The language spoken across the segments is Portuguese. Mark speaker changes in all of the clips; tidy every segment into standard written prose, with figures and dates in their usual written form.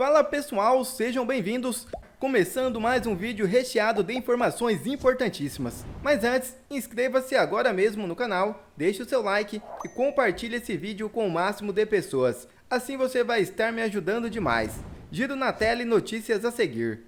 Speaker 1: Fala pessoal, sejam bem-vindos! Começando mais um vídeo recheado de informações importantíssimas. Mas antes, inscreva-se agora mesmo no canal, deixe o seu like e compartilhe esse vídeo com o máximo de pessoas. Assim você vai estar me ajudando demais. Giro na tela e notícias a seguir.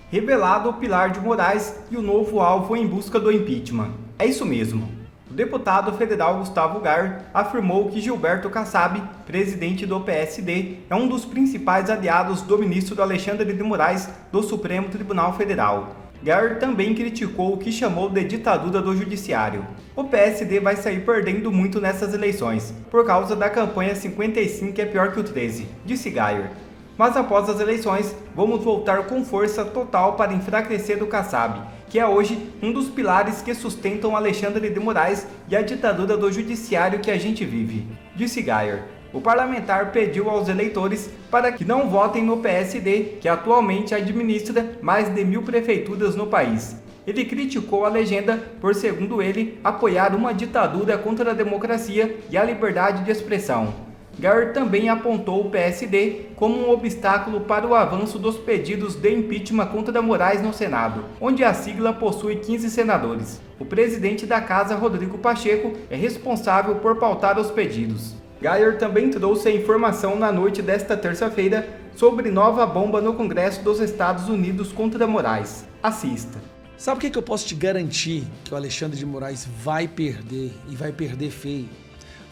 Speaker 2: Revelado o Pilar de Moraes e o novo alvo em busca do impeachment. É isso mesmo. O deputado federal Gustavo Gayer afirmou que Gilberto Kassab, presidente do PSD, é um dos principais aliados do ministro Alexandre de Moraes do Supremo Tribunal Federal. Gayer também criticou o que chamou de ditadura do judiciário. O PSD vai sair perdendo muito nessas eleições, por causa da campanha 55 é pior que o 13, disse Gayer. Mas após as eleições, vamos voltar com força total para enfraquecer o Kassab, que é hoje um dos pilares que sustentam Alexandre de Moraes e a ditadura do judiciário que a gente vive, disse Gayer. O parlamentar pediu aos eleitores para que não votem no PSD, que atualmente administra mais de 1000 prefeituras no país. Ele criticou a legenda por, segundo ele, apoiar uma ditadura contra a democracia e a liberdade de expressão. Gayer também apontou o PSD como um obstáculo para o avanço dos pedidos de impeachment contra Moraes no Senado, onde a sigla possui 15 senadores. O presidente da casa, Rodrigo Pacheco, é responsável por pautar os pedidos. Gayer também trouxe a informação na noite desta terça-feira sobre nova bomba no Congresso dos Estados Unidos contra Moraes. Assista.
Speaker 3: Sabe o que eu posso te garantir que o Alexandre de Moraes vai perder, e vai perder feio?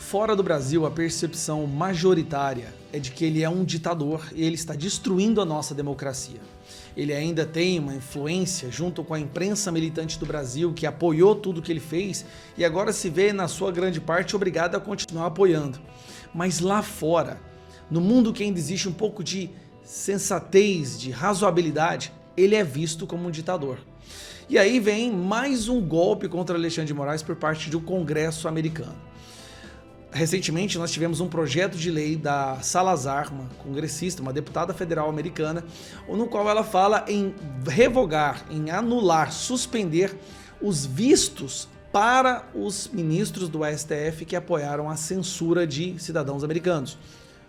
Speaker 3: Fora do Brasil, a percepção majoritária é de que ele é um ditador e ele está destruindo a nossa democracia. Ele ainda tem uma influência junto com a imprensa militante do Brasil que apoiou tudo que ele fez e agora se vê, na sua grande parte, obrigado a continuar apoiando. Mas lá fora, no mundo que ainda existe um pouco de sensatez, de razoabilidade, ele é visto como um ditador. E aí vem mais um golpe contra Alexandre de Moraes por parte do Congresso americano. Recentemente nós tivemos um projeto de lei da Salazar, uma congressista, uma deputada federal americana, no qual ela fala em revogar, em anular, suspender os vistos para os ministros do STF que apoiaram a censura de cidadãos americanos.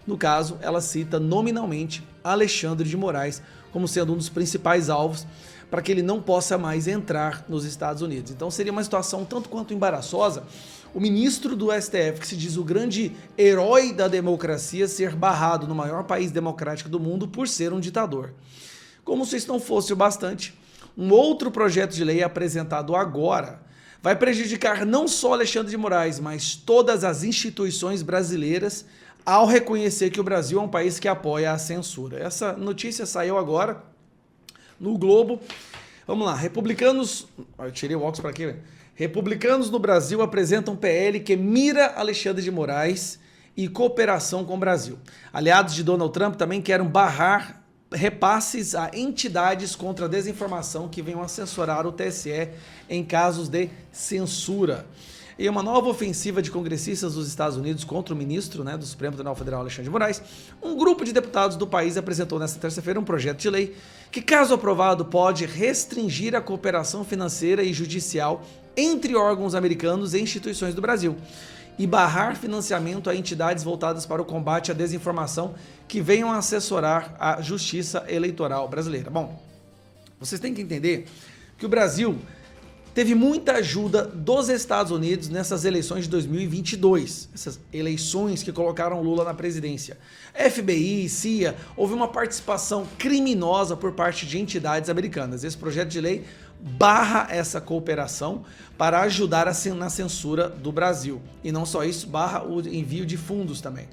Speaker 3: No caso, ela cita nominalmente Alexandre de Moraes como sendo um dos principais alvos para que ele não possa mais entrar nos Estados Unidos. Então seria uma situação tanto quanto embaraçosa o ministro do STF, que se diz o grande herói da democracia, ser barrado no maior país democrático do mundo por ser um ditador. Como se isso não fosse o bastante, um outro projeto de lei apresentado agora vai prejudicar não só Alexandre de Moraes, mas todas as instituições brasileiras ao reconhecer que o Brasil é um país que apoia a censura. Essa notícia saiu agora no Globo. Vamos lá, republicanos... Eu tirei o óculos para quê? Republicanos no Brasil apresentam PL que mira Alexandre de Moraes e cooperação com o Brasil. Aliados de Donald Trump também querem barrar repasses a entidades contra a desinformação que venham assessorar o TSE em casos de censura. E uma nova ofensiva de congressistas dos Estados Unidos contra o ministro do Supremo Tribunal Federal, Alexandre de Moraes, um grupo de deputados do país apresentou nesta terça-feira um projeto de lei que, caso aprovado, pode restringir a cooperação financeira e judicial entre órgãos americanos e instituições do Brasil e barrar financiamento a entidades voltadas para o combate à desinformação que venham a assessorar a justiça eleitoral brasileira. Bom, vocês têm que entender que o Brasil teve muita ajuda dos Estados Unidos nessas eleições de 2022, essas eleições que colocaram Lula na presidência. FBI, CIA, houve uma participação criminosa por parte de entidades americanas. Esse projeto de lei barra essa cooperação para ajudar na censura do Brasil. E não só isso, barra o envio de fundos também.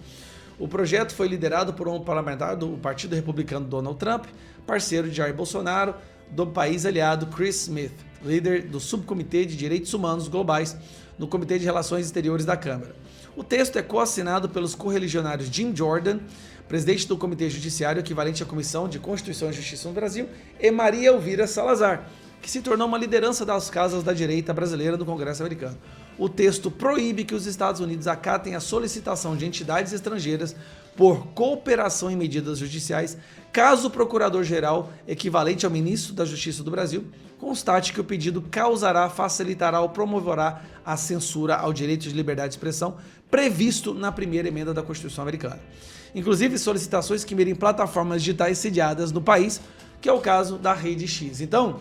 Speaker 3: O projeto foi liderado por um parlamentar do Partido Republicano Donald Trump, parceiro de Jair Bolsonaro, do país aliado Chris Smith, líder do Subcomitê de Direitos Humanos Globais no Comitê de Relações Exteriores da Câmara. O texto é coassinado pelos correligionários Jim Jordan, presidente do Comitê Judiciário equivalente à Comissão de Constituição e Justiça no Brasil, e Maria Elvira Salazar, que se tornou uma liderança das casas da direita brasileira no Congresso americano. O texto proíbe que os Estados Unidos acatem a solicitação de entidades estrangeiras por cooperação em medidas judiciais, caso o procurador-geral, equivalente ao ministro da Justiça do Brasil, constate que o pedido causará, facilitará ou promoverá a censura ao direito de liberdade de expressão previsto na primeira emenda da Constituição Americana. Inclusive solicitações que mirem plataformas digitais sediadas no país, que é o caso da Rede X. Então,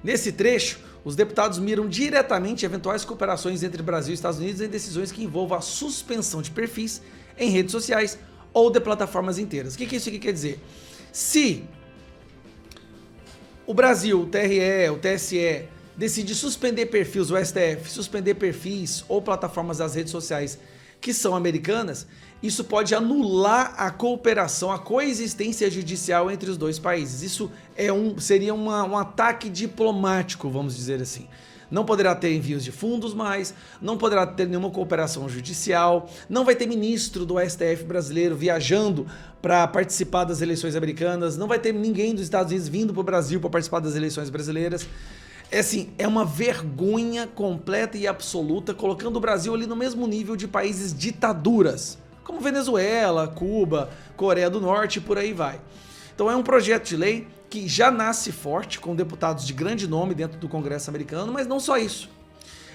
Speaker 3: nesse trecho, os deputados miram diretamente eventuais cooperações entre Brasil e Estados Unidos em decisões que envolvam a suspensão de perfis em redes sociais ou de plataformas inteiras. O que isso aqui quer dizer? Se o Brasil, o TRE, o TSE, decide suspender perfis, o STF, suspender perfis ou plataformas das redes sociais que são americanas, isso pode anular a cooperação, a coexistência judicial entre os dois países. Isso seria um ataque diplomático, vamos dizer assim. Não poderá ter envios de fundos mais, não poderá ter nenhuma cooperação judicial, não vai ter ministro do STF brasileiro viajando para participar das eleições americanas, não vai ter ninguém dos Estados Unidos vindo para o Brasil para participar das eleições brasileiras. É uma vergonha completa e absoluta, colocando o Brasil ali no mesmo nível de países ditaduras, como Venezuela, Cuba, Coreia do Norte e por aí vai. Então é um projeto de lei que já nasce forte, com deputados de grande nome dentro do Congresso americano, mas não só isso.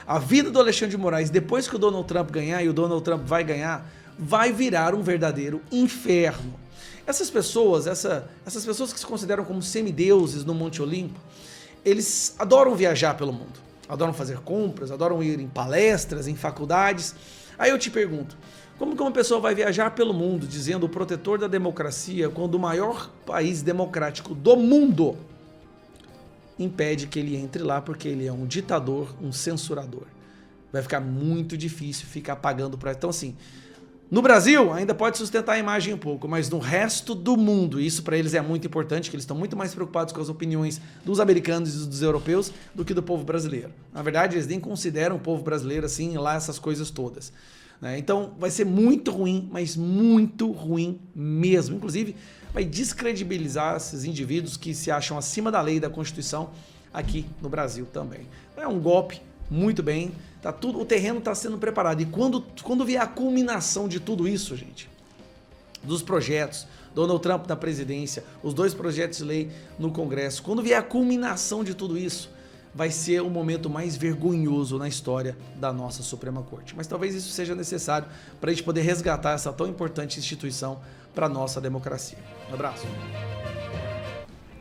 Speaker 3: A vida do Alexandre de Moraes, depois que o Donald Trump ganhar, e o Donald Trump vai ganhar, vai virar um verdadeiro inferno. Essas pessoas que se consideram como semideuses no Monte Olimpo, eles adoram viajar pelo mundo, adoram fazer compras, adoram ir em palestras, em faculdades. Aí eu te pergunto, como que uma pessoa vai viajar pelo mundo dizendo o protetor da democracia quando o maior país democrático do mundo impede que ele entre lá porque ele é um ditador, um censurador? Vai ficar muito difícil ficar pagando para... Então assim, no Brasil ainda pode sustentar a imagem um pouco, mas no resto do mundo, isso para eles é muito importante, que eles estão muito mais preocupados com as opiniões dos americanos e dos europeus do que do povo brasileiro. Na verdade, eles nem consideram o povo brasileiro assim, lá essas coisas todas. Então vai ser muito ruim, mas muito ruim mesmo. Inclusive vai descredibilizar esses indivíduos que se acham acima da lei e da Constituição aqui no Brasil também. É um golpe, muito bem, o terreno está sendo preparado. E quando vier a culminação de tudo isso, gente, dos projetos, Donald Trump na presidência, os 2 projetos de lei no Congresso, quando vier a culminação de tudo isso, vai ser o momento mais vergonhoso na história da nossa Suprema Corte. Mas talvez isso seja necessário para a gente poder resgatar essa tão importante instituição para a nossa democracia. Um abraço.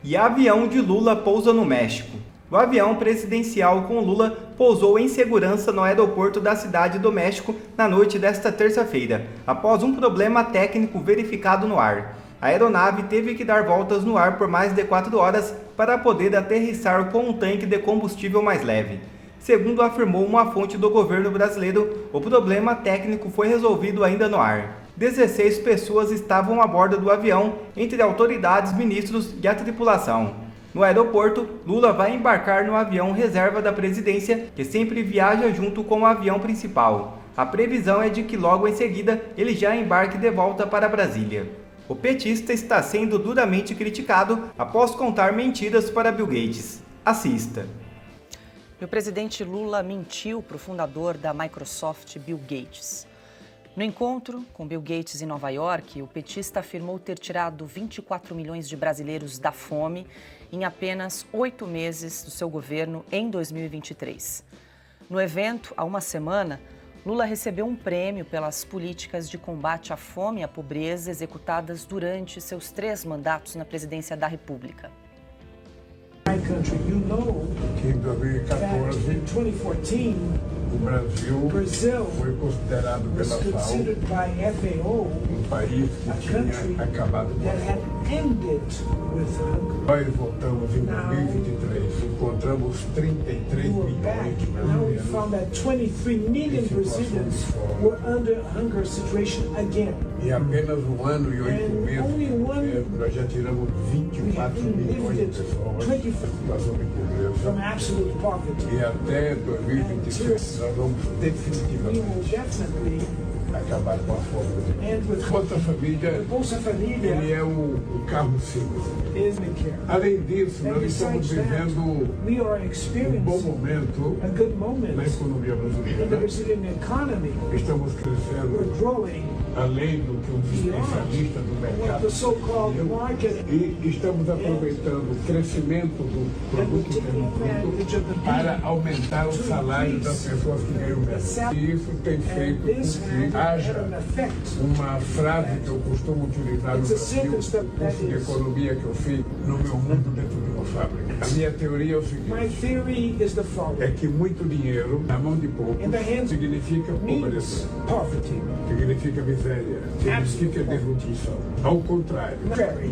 Speaker 2: E avião de Lula pousa no México. O avião presidencial com Lula pousou em segurança no aeroporto da Cidade do México na noite desta terça-feira, após um problema técnico verificado no ar. A aeronave teve que dar voltas no ar por mais de 4 horas para poder aterrissar com um tanque de combustível mais leve. Segundo afirmou uma fonte do governo brasileiro, o problema técnico foi resolvido ainda no ar. 16 pessoas estavam a bordo do avião, entre autoridades, ministros e a tripulação. No aeroporto, Lula vai embarcar no avião reserva da presidência, que sempre viaja junto com o avião principal. A previsão é de que logo em seguida ele já embarque de volta para Brasília. O petista está sendo duramente criticado após contar mentiras para Bill Gates. Assista.
Speaker 4: O presidente Lula mentiu para o fundador da Microsoft, Bill Gates. No encontro com Bill Gates em Nova York, o petista afirmou ter tirado 24 milhões de brasileiros da fome em apenas 8 meses do seu governo em 2023. No evento, há uma semana, Lula recebeu um prêmio pelas políticas de combate à fome e à pobreza executadas durante seus 3 mandatos na presidência da República.
Speaker 5: Que em 2014, o Brasil foi considerado pela FAO um país que tinha acabado com a fome. Nós voltamos em 2023, encontramos 33 milhões de brasileiros em situação de fome. Em apenas 1 ano e 8 meses, nós já tiramos 24 milhões de pessoas em situação de pobreza. E até 2026, nós vamos definitivamente acabar com a fome. Bolsa Família, ele é o carro-símbolo. Além disso, nós estamos vivendo um bom momento na economia brasileira. Estamos crescendo além do que um especialista do mercado e estamos aproveitando o crescimento do produto interno bruto para aumentar o salário das pessoas que ganham menos. E isso tem feito com que haja uma frase que eu costumo utilizar no Brasil, no curso de economia que eu fiz no meu mundo dentro de uma fábrica. A minha teoria é o seguinte, é que muito dinheiro na mão de poucos significa pobreza, significa miséria, significa derrotista. Ao contrário,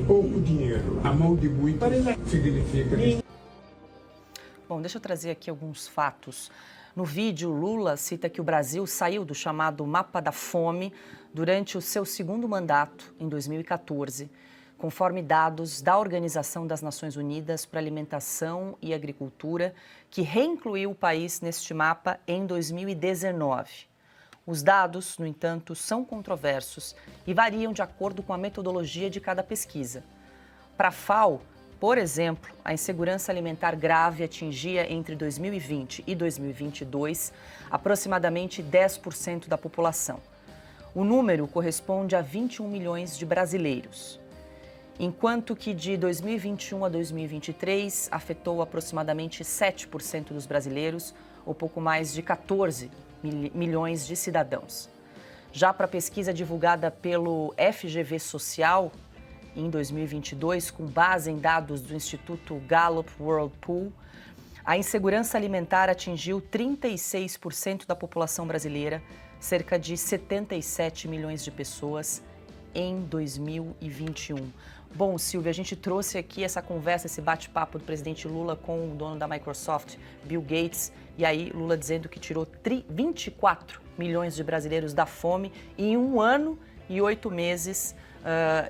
Speaker 5: pouco dinheiro na mão de muitos significa...
Speaker 4: Bom, deixa eu trazer aqui alguns fatos. No vídeo, Lula cita que o Brasil saiu do chamado mapa da fome durante o seu segundo mandato, em 2014, conforme dados da Organização das Nações Unidas para Alimentação e Agricultura, que reincluiu o país neste mapa em 2019. Os dados, no entanto, são controversos e variam de acordo com a metodologia de cada pesquisa. Para a FAO, por exemplo, a insegurança alimentar grave atingia entre 2020 e 2022 aproximadamente 10% da população. O número corresponde a 21 milhões de brasileiros, enquanto que de 2021 a 2023 afetou aproximadamente 7% dos brasileiros, ou pouco mais de 14 milhões de cidadãos. Já para a pesquisa divulgada pelo FGV Social, em 2022, com base em dados do Instituto Gallup World Poll, a insegurança alimentar atingiu 36% da população brasileira, cerca de 77 milhões de pessoas, em 2021. Bom, Silvia, a gente trouxe aqui essa conversa, esse bate-papo do presidente Lula com o dono da Microsoft, Bill Gates, e aí Lula dizendo que tirou 24 milhões de brasileiros da fome em 1 ano e 8 meses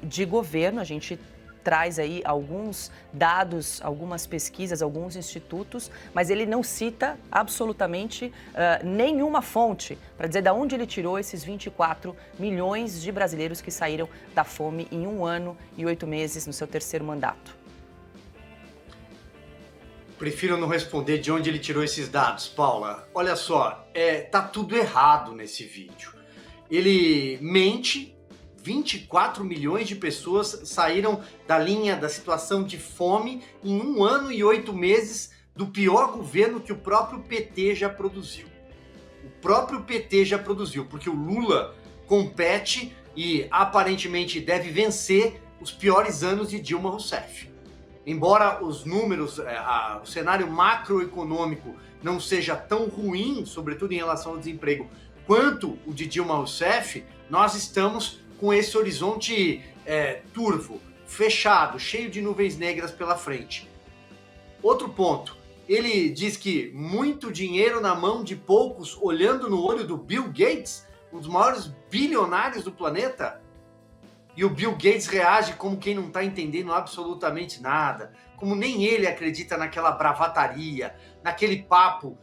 Speaker 4: de governo. A gente traz aí alguns dados, algumas pesquisas, alguns institutos, mas ele não cita absolutamente nenhuma fonte para dizer de onde ele tirou esses 24 milhões de brasileiros que saíram da fome em 1 ano e 8 meses no seu terceiro mandato.
Speaker 6: Prefiro não responder de onde ele tirou esses dados, Paula. Olha só, tá tudo errado nesse vídeo. Ele mente. 24 milhões de pessoas saíram da linha da situação de fome em 1 ano e 8 meses do pior governo que o próprio PT já produziu. O próprio PT já produziu, porque o Lula compete e aparentemente deve vencer os piores anos de Dilma Rousseff. Embora os números, o cenário macroeconômico não seja tão ruim, sobretudo em relação ao desemprego, quanto o de Dilma Rousseff, nós estamos com esse horizonte turvo, fechado, cheio de nuvens negras pela frente. Outro ponto, ele diz que muito dinheiro na mão de poucos, olhando no olho do Bill Gates, um dos maiores bilionários do planeta, e o Bill Gates reage como quem não está entendendo absolutamente nada, como nem ele acredita naquela bravataria, naquele papo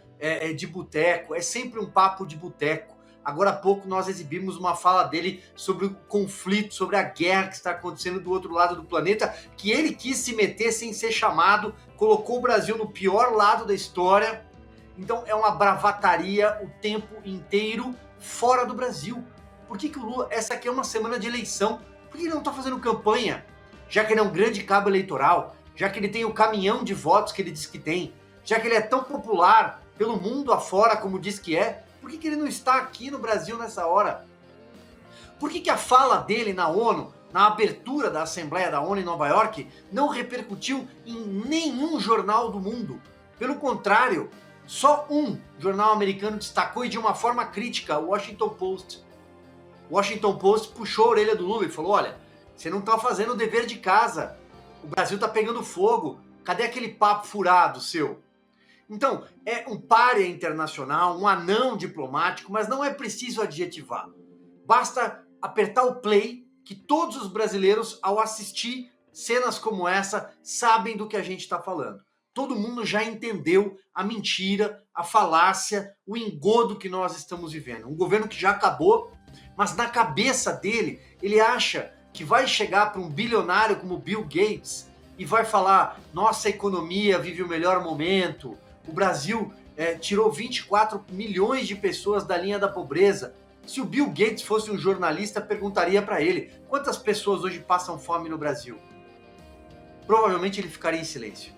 Speaker 6: de boteco, é sempre um papo de boteco. Agora há pouco nós exibimos uma fala dele sobre o conflito, sobre a guerra que está acontecendo do outro lado do planeta, que ele quis se meter sem ser chamado, colocou o Brasil no pior lado da história. Então é uma bravataria o tempo inteiro fora do Brasil. Por que o Lula, essa aqui é uma semana de eleição, por que ele não está fazendo campanha? Já que ele é um grande cabo eleitoral, já que ele tem o caminhão de votos que ele diz que tem, já que ele é tão popular pelo mundo afora como diz que é, por que ele não está aqui no Brasil nessa hora? Por que a fala dele na ONU, na abertura da Assembleia da ONU em Nova York, não repercutiu em nenhum jornal do mundo? Pelo contrário, só um jornal americano destacou e de uma forma crítica, o Washington Post. O Washington Post puxou a orelha do Lula e falou, olha, você não está fazendo o dever de casa, o Brasil está pegando fogo, cadê aquele papo furado seu? Então, é um pária internacional, um anão diplomático, mas não é preciso adjetivar. Basta apertar o play que todos os brasileiros, ao assistir cenas como essa, sabem do que a gente está falando. Todo mundo já entendeu a mentira, a falácia, o engodo que nós estamos vivendo. Um governo que já acabou, mas na cabeça dele, ele acha que vai chegar para um bilionário como Bill Gates e vai falar: nossa economia vive o melhor momento, o Brasil tirou 24 milhões de pessoas da linha da pobreza. Se o Bill Gates fosse um jornalista, perguntaria para ele: quantas pessoas hoje passam fome no Brasil? Provavelmente ele ficaria em silêncio.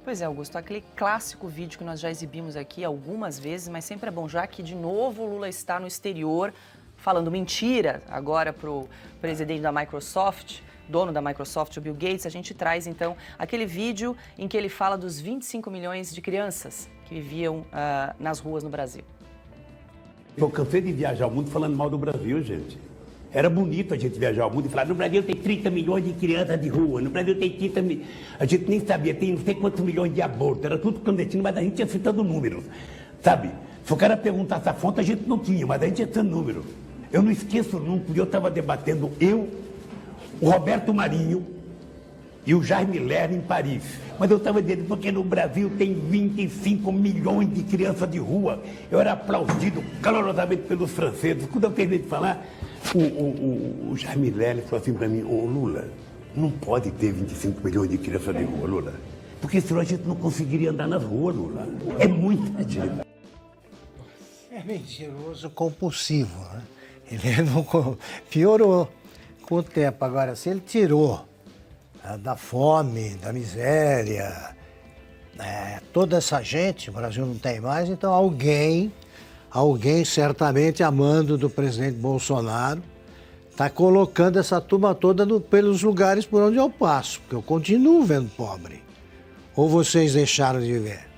Speaker 4: Pois é, Augusto, aquele clássico vídeo que nós já exibimos aqui algumas vezes, mas sempre é bom, já que de novo o Lula está no exterior falando mentira agora para o presidente da Microsoft, dono da Microsoft, o Bill Gates, a gente traz então aquele vídeo em que ele fala dos 25 milhões de crianças que viviam nas ruas no Brasil.
Speaker 7: Eu cansei de viajar o mundo falando mal do Brasil, gente. Era bonito a gente viajar o mundo e falar: no Brasil tem 30 milhões de crianças de rua, no Brasil tem 30 milhões... A gente nem sabia, tem não sei quantos milhões de abortos, era tudo clandestino, mas a gente ia citando números, sabe? Se o cara perguntasse a fonte, a gente não tinha, mas a gente ia citando números. Eu não esqueço nunca, eu estava debatendo, o Roberto Marinho e o Jaime Lerner em Paris. Mas eu estava dizendo, porque no Brasil tem 25 milhões de crianças de rua. Eu era aplaudido calorosamente pelos franceses. Quando eu terminei de falar, o Jaime Lerner falou assim para mim: ô Lula, não pode ter 25 milhões de crianças de rua, Lula. Porque senão a gente não conseguiria andar nas ruas, Lula. É muita gente.
Speaker 8: É mentiroso compulsivo, né? Ele não piorou com o tempo. Agora, se ele tirou da fome, da miséria, toda essa gente, o Brasil não tem mais, então alguém certamente amando do presidente Bolsonaro está colocando essa turma toda pelos lugares por onde eu passo, porque eu continuo vendo pobre. Ou vocês deixaram de ver?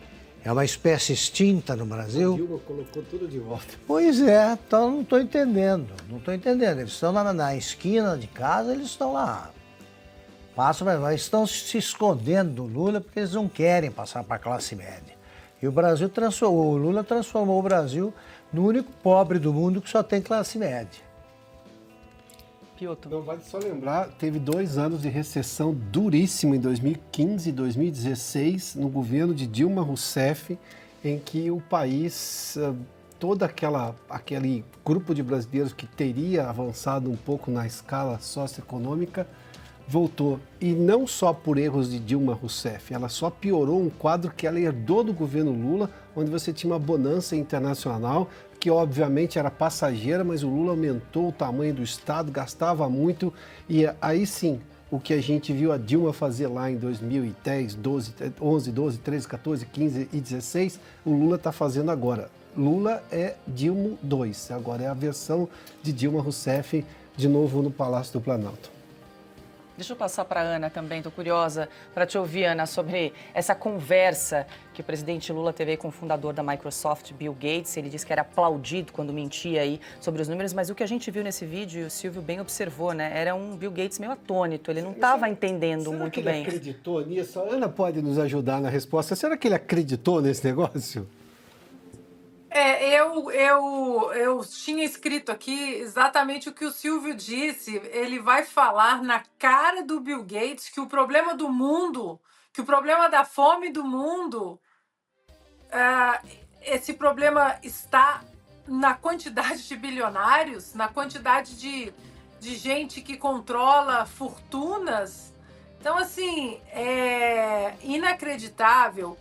Speaker 8: É uma espécie extinta no Brasil.
Speaker 9: A Dilma colocou tudo de volta.
Speaker 8: Pois é, então não estou entendendo. Eles estão lá na esquina de casa, eles estão lá. Passam, mas estão se escondendo do Lula porque eles não querem passar para a classe média. E o Lula transformou o Brasil no único pobre do mundo que só tem classe média.
Speaker 9: Não, vale só lembrar, teve 2 anos de recessão duríssima em 2015 e 2016, no governo de Dilma Rousseff, em que o país, todo aquele grupo de brasileiros que teria avançado um pouco na escala socioeconômica, voltou. E não só por erros de Dilma Rousseff, ela só piorou um quadro que ela herdou do governo Lula, onde você tinha uma bonança internacional, que obviamente era passageira, mas o Lula aumentou o tamanho do Estado, gastava muito, e aí sim, o que a gente viu a Dilma fazer lá em 2010, 11, 12, 13, 14, 15 e 16, o Lula está fazendo agora. Lula é Dilma 2, agora é a versão de Dilma Rousseff, de novo no Palácio do Planalto.
Speaker 4: Deixa eu passar para a Ana também, estou curiosa para te ouvir, Ana, sobre essa conversa que o presidente Lula teve aí com o fundador da Microsoft, Bill Gates. Ele disse que era aplaudido quando mentia aí sobre os números, mas o que a gente viu nesse vídeo, e o Silvio bem observou, né, era um Bill Gates meio atônito, ele não estava entendendo muito bem.
Speaker 9: Será que ele acreditou nisso? A Ana pode nos ajudar na resposta. Será que ele acreditou nesse negócio?
Speaker 10: Eu tinha escrito aqui exatamente o que o Silvio disse. Ele vai falar na cara do Bill Gates que o problema do mundo, que o problema da fome do mundo, esse problema está na quantidade de bilionários, na quantidade de gente que controla fortunas. Então, assim, é inacreditável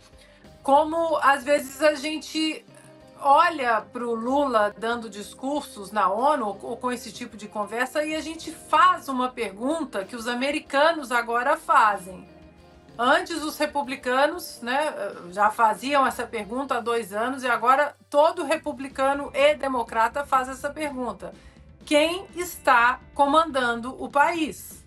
Speaker 10: como, às vezes, a gente olha para o Lula dando discursos na ONU ou com esse tipo de conversa e a gente faz uma pergunta que os americanos agora fazem. Antes os republicanos, né, já faziam essa pergunta há 2 anos e agora todo republicano e democrata faz essa pergunta. Quem está comandando o país?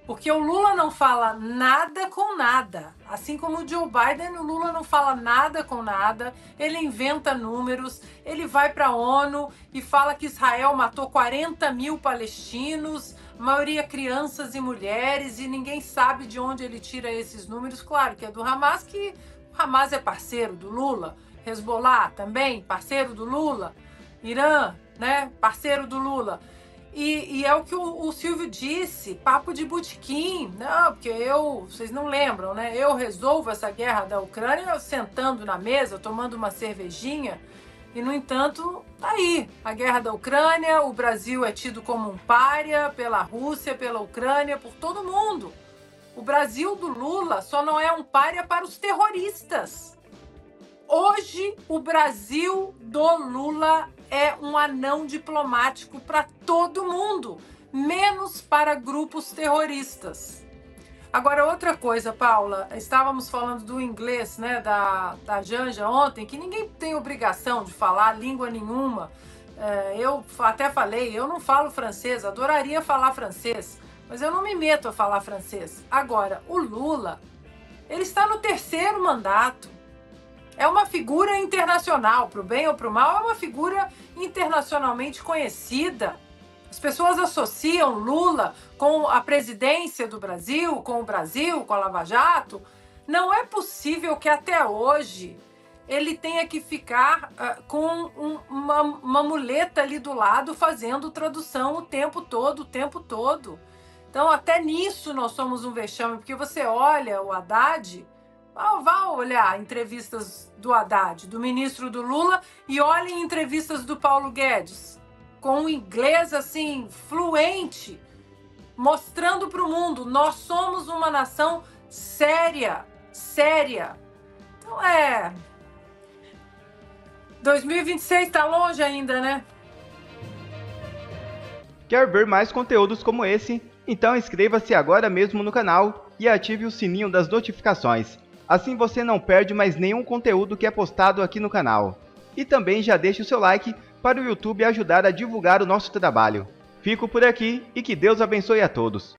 Speaker 10: Porque o Lula não fala nada com nada. Assim como o Joe Biden, o Lula não fala nada com nada. Ele inventa números, ele vai para a ONU e fala que Israel matou 40 mil palestinos, maioria crianças e mulheres, e ninguém sabe de onde ele tira esses números. Claro que é do Hamas, que o Hamas é parceiro do Lula. Hezbollah também, parceiro do Lula. Irã, né, parceiro do Lula. E é o que o Silvio disse, papo de botequim. Não, porque vocês não lembram, né? Eu resolvo essa guerra da Ucrânia sentando na mesa, tomando uma cervejinha. E, no entanto, tá aí, a guerra da Ucrânia, o Brasil é tido como um pária pela Rússia, pela Ucrânia, por todo mundo. O Brasil do Lula só não é um pária para os terroristas. Hoje, o Brasil do Lula é um anão diplomático para todo mundo, menos para grupos terroristas. Agora, outra coisa, Paula, estávamos falando do inglês, né, da Janja ontem, que ninguém tem obrigação de falar língua nenhuma. Eu até falei, eu não falo francês, adoraria falar francês, mas eu não me meto a falar francês. Agora, o Lula, ele está no 3º mandato. É uma figura internacional, pro bem ou pro mal, é uma figura internacionalmente conhecida. As pessoas associam Lula com a presidência do Brasil, com o Brasil, com a Lava Jato. Não é possível que até hoje ele tenha que ficar com uma muleta ali do lado fazendo tradução o tempo todo. Então, até nisso nós somos um vexame, porque você olha o Haddad, vá olhar entrevistas do Haddad, do ministro do Lula, e olhem entrevistas do Paulo Guedes, com um inglês assim, fluente, mostrando para o mundo, nós somos uma nação séria. Então 2026 está longe ainda, né?
Speaker 1: Quer ver mais conteúdos como esse? Então inscreva-se agora mesmo no canal e ative o sininho das notificações. Assim você não perde mais nenhum conteúdo que é postado aqui no canal. E também já deixe o seu like para o YouTube ajudar a divulgar o nosso trabalho. Fico por aqui e que Deus abençoe a todos.